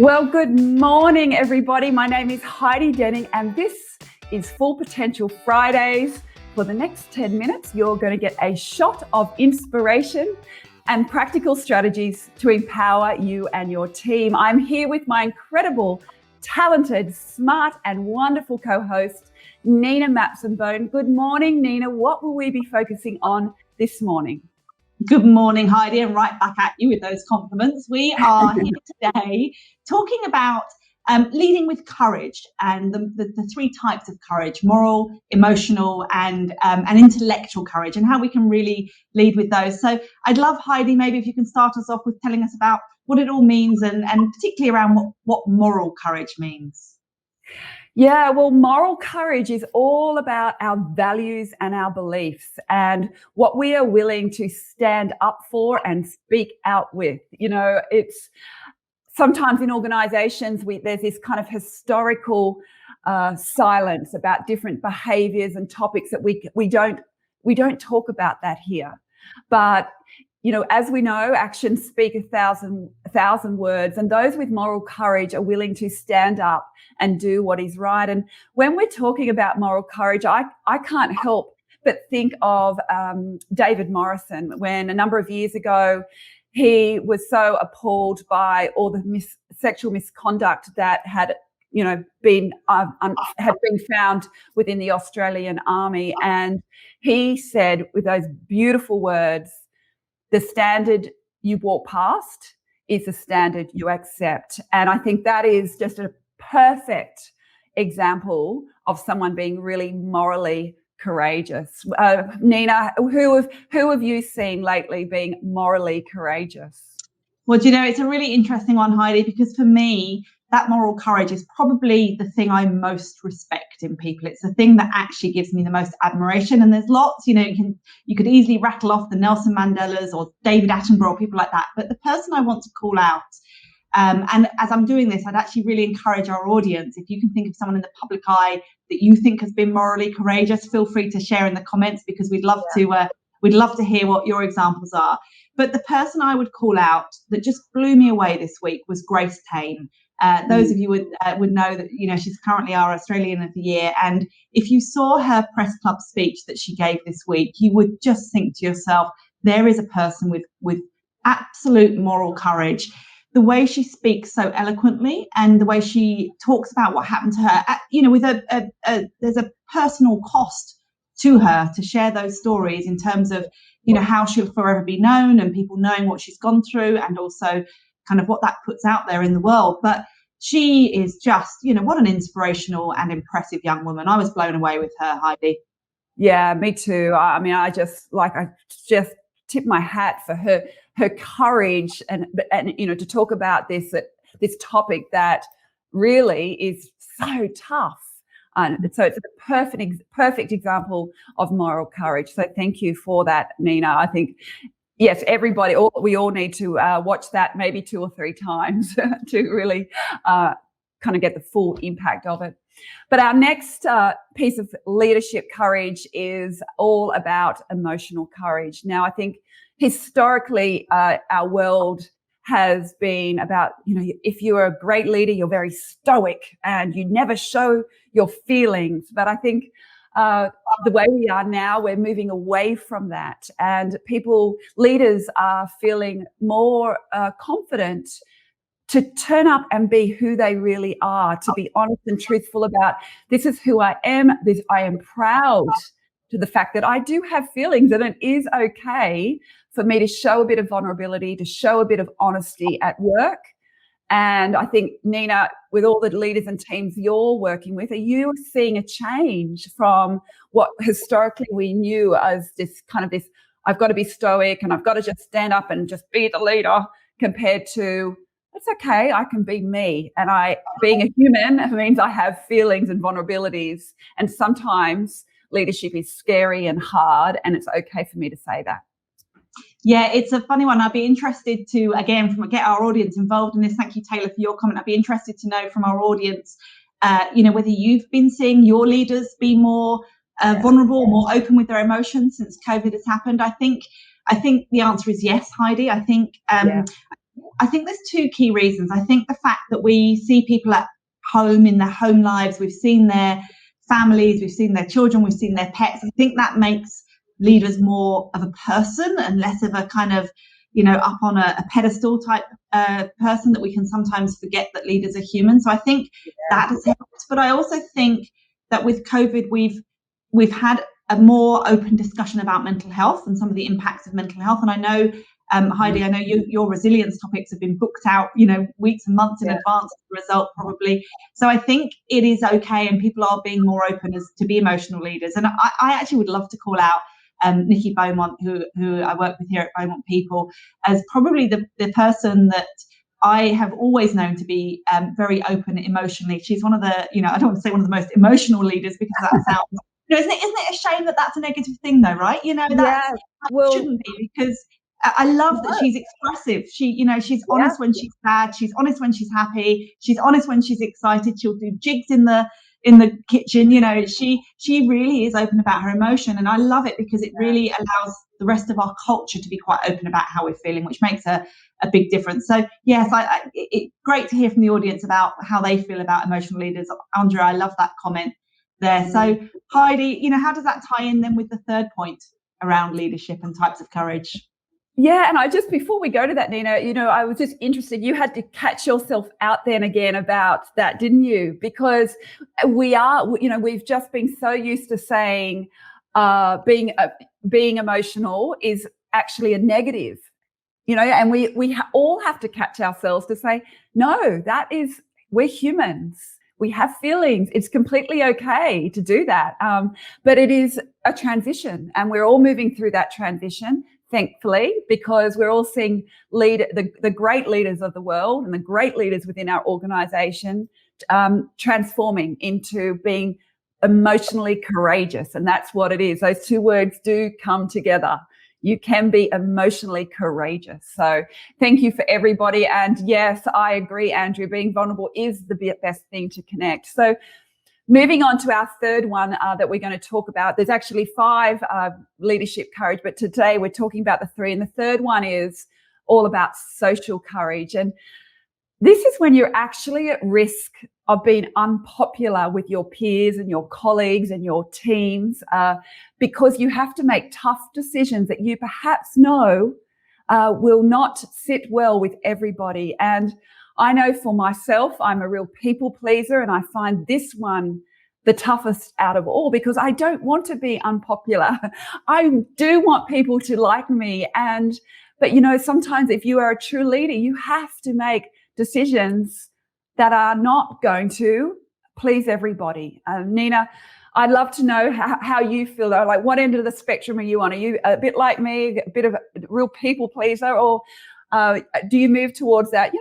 Well, good morning, everybody. My name is Heidi Denning, and this is Full Potential Fridays. For the next 10 minutes, you're going to get a shot of inspiration and practical strategies to empower you and your team. I'm here with my incredible, talented, smart, and wonderful co-host, Nina Mapson. Good morning, Nina. What will we be focusing on this morning? Good morning, Heidi, and right back at you with those compliments. We are here today talking about leading with courage and the three types of courage: moral, emotional, and intellectual courage, and how we can really lead with those. So I'd love, Heidi, maybe if you can start us off with telling us about what it all means and particularly around what moral courage means. Yeah, well, moral courage is all about our values and our beliefs and what we are willing to stand up for and speak out with. You know, it's sometimes in organizations, there's this kind of historical silence about different behaviors and topics that we don't talk about that here. But you know, as we know, actions speak a thousand words, and those with moral courage are willing to stand up and do what is right. And when we're talking about moral courage, I can't help but think of David Morrison, when a number of years ago he was so appalled by all the sexual misconduct that had been found within the Australian Army, and he said with those beautiful words, "The standard you walk past is the standard you accept." And I think that is just a perfect example of someone being really morally courageous. Nina, who have you seen lately being morally courageous? Well, do you know, it's a really interesting one, Heidi, because for me, that moral courage is probably the thing I most respect in people. It's the thing that actually gives me the most admiration. And there's lots, you could easily rattle off the Nelson Mandelas or David Attenborough, people like that. But the person I want to call out, and as I'm doing this, I'd actually really encourage our audience, if you can think of someone in the public eye that you think has been morally courageous, feel free to share in the comments, because we'd love to hear what your examples are. But the person I would call out that just blew me away this week was Grace Tame. Those of you would know that, she's currently our Australian of the Year. And if you saw her press club speech that she gave this week, you would just think to yourself, there is a person with absolute moral courage. The way she speaks so eloquently and the way she talks about what happened to her, with there's a personal cost to her to share those stories in terms of, how she'll forever be known and people knowing what she's gone through, and also kind of what that puts out there in the world. But she is just, what an inspirational and impressive young woman. I was blown away with her, Heidi. Yeah, me too. I just tip my hat for her courage and to talk about this topic that really is so tough. And so it's a perfect example of moral courage. So thank you for that, Nina. I think, yes, we all need to watch that maybe 2 or 3 times to really kind of get the full impact of it. But our next piece of leadership courage is all about emotional courage. Now, I think historically our world has been about, if you're a great leader, you're very stoic and you never show your feelings. But I think the way we are now, we're moving away from that, and leaders are feeling more confident to turn up and be who they really are, to be honest and truthful about, this is who I am. I am proud to the fact that I do have feelings, and it is okay for me to show a bit of vulnerability, to show a bit of honesty at work. And I think, Nina, with all the leaders and teams you're working with, are you seeing a change from what historically we knew as this I've got to be stoic and I've got to just stand up and just be the leader, compared to, it's okay, I can be me. And being a human means I have feelings and vulnerabilities. And sometimes leadership is scary and hard, and it's okay for me to say that. Yeah, it's a funny one. I'd be interested to, again, get our audience involved in this. Thank you, Taylor, for your comment. I'd be interested to know from our audience, whether you've been seeing your leaders be more vulnerable, more open with their emotions since COVID has happened. I think the answer is yes, Heidi. I think I think there's two key reasons. I think the fact that we see people at home in their home lives, we've seen their families, we've seen their children, we've seen their pets. I think that makes leaders more of a person and less of a kind of, up on a pedestal type person, that we can sometimes forget that leaders are human. So I think that has helped. But I also think that with COVID, we've had a more open discussion about mental health and some of the impacts of mental health. And I know, Heidi, I know your resilience topics have been booked out, weeks and months in advance of the result, probably. So I think it is okay, and people are being more open as to be emotional leaders. And I actually would love to call out Nikki Beaumont, who I work with here at Beaumont People, as probably the person that I have always known to be very open emotionally. She's one of the, I don't want to say one of the most emotional leaders, because that sounds, isn't it a shame that that's a negative thing though, right? That shouldn't be, because I love that she's expressive. She's honest when she's sad. She's honest when she's happy. She's honest when she's excited. She'll do jigs in the kitchen. She really is open about her emotion, and I love it because it really allows the rest of our culture to be quite open about how we're feeling, which makes a big difference. So yes, it's great to hear from the audience about how they feel about emotional leaders. Andrea, I love that comment there. So Heidi, how does that tie in then with the third point around leadership and types of courage? Yeah, and before we go to that, Nina, I was just interested. You had to catch yourself out then again about that, didn't you? Because we've just been so used to saying being emotional is actually a negative, and we all have to catch ourselves to say, no, we're humans. We have feelings. It's completely okay to do that. But it is a transition, and we're all moving through that transition, thankfully, because we're all seeing the great leaders of the world and the great leaders within our organization transforming into being emotionally courageous. And that's what it is. Those two words do come together. You can be emotionally courageous. So thank you for everybody. And yes, I agree, Andrew, being vulnerable is the best thing to connect. So moving on to our third one that we're going to talk about. There's actually 5 leadership courage, but today we're talking about the 3. And the third one is all about social courage. And this is when you're actually at risk of being unpopular with your peers and your colleagues and your teams because you have to make tough decisions that you perhaps know will not sit well with everybody. And I know for myself, I'm a real people pleaser, and I find this one the toughest out of all because I don't want to be unpopular. I do want people to like me. But sometimes if you are a true leader, you have to make decisions that are not going to please everybody. Nina, I'd love to know how you feel, though. Like, what end of the spectrum are you on? Are you a bit like me, a bit of a real people pleaser, or do you move towards that,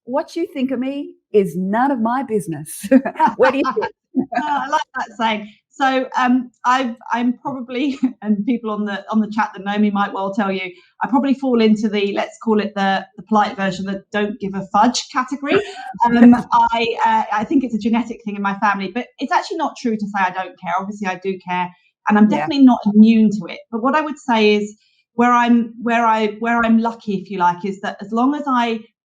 what you think of me is none of my business? Where do you sit? I like that saying. So I'm probably, and people on the chat that know me might well tell you, I probably fall into the, let's call it the polite version, the don't give a fudge category. I think it's a genetic thing in my family, but it's actually not true to say I don't care. Obviously I do care, and I'm definitely not immune to it. But what I would say is where I'm lucky, if you like, is that as long as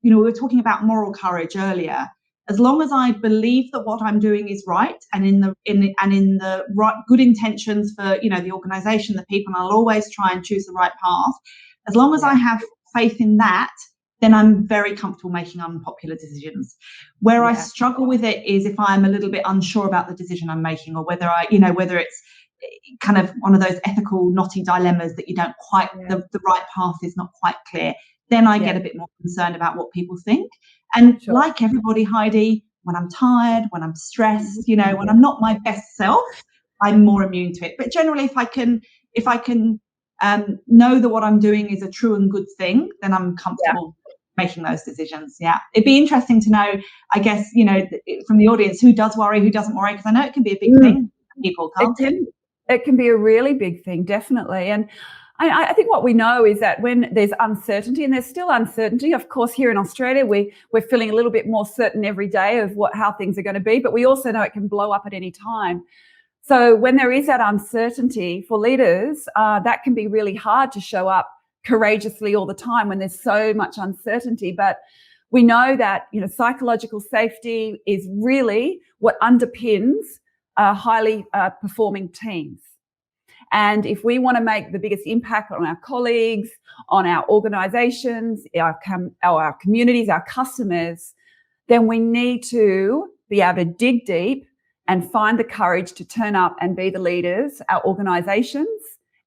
we were talking about moral courage earlier. As long as I believe that what I'm doing is right, and in the right good intentions for the organisation, the people, and I'll always try and choose the right path. As long as I have faith in that, then I'm very comfortable making unpopular decisions. Where I struggle with it is if I'm a little bit unsure about the decision I'm making, or whether whether it's kind of one of those ethical knotty dilemmas that you don't quite the right path is not quite clear. Then I get a bit more concerned about what people think. And like everybody, Heidi, when I'm tired, when I'm stressed, when I'm not my best self, I'm more immune to it. But generally, if I can know that what I'm doing is a true and good thing, then I'm comfortable making those decisions. Yeah, it'd be interesting to know, I guess, from the audience, who does worry, who doesn't worry, because I know it can be a big thing for people, can't it? It can be a really big thing, definitely. And I think what we know is that when there's uncertainty, and there's still uncertainty, of course, here in Australia, we're feeling a little bit more certain every day of how things are going to be, but we also know it can blow up at any time. So when there is that uncertainty for leaders, that can be really hard to show up courageously all the time when there's so much uncertainty. But we know that, psychological safety is really what underpins highly performing teams. And if we want to make the biggest impact on our colleagues, on our organizations, our communities, our customers, then we need to be able to dig deep and find the courage to turn up and be the leaders our organizations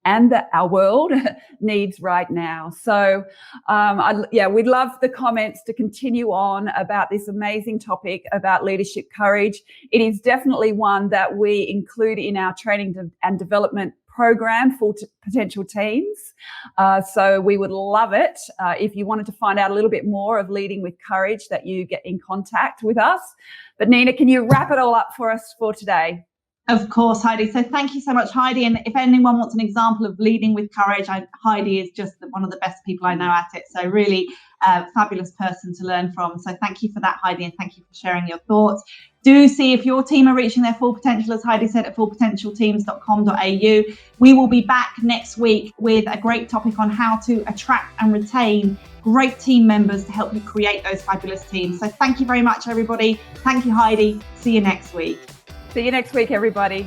and that our world needs right now. So we'd love the comments to continue on about this amazing topic about leadership courage. It is definitely one that we include in our training and development program for potential teams. So we would love it if you wanted to find out a little bit more of leading with courage, that you get in contact with us. But Nina, can you wrap it all up for us for today? Of course, Heidi. So thank you so much, Heidi. And if anyone wants an example of leading with courage, Heidi is just one of the best people I know at it. So really fabulous person to learn from. So thank you for that, Heidi, and thank you for sharing your thoughts. Do see if your team are reaching their full potential, as Heidi said, at fullpotentialteams.com.au. We will be back next week with a great topic on how to attract and retain great team members to help you create those fabulous teams. So thank you very much, everybody. Thank you, Heidi. See you next week. See you next week, everybody.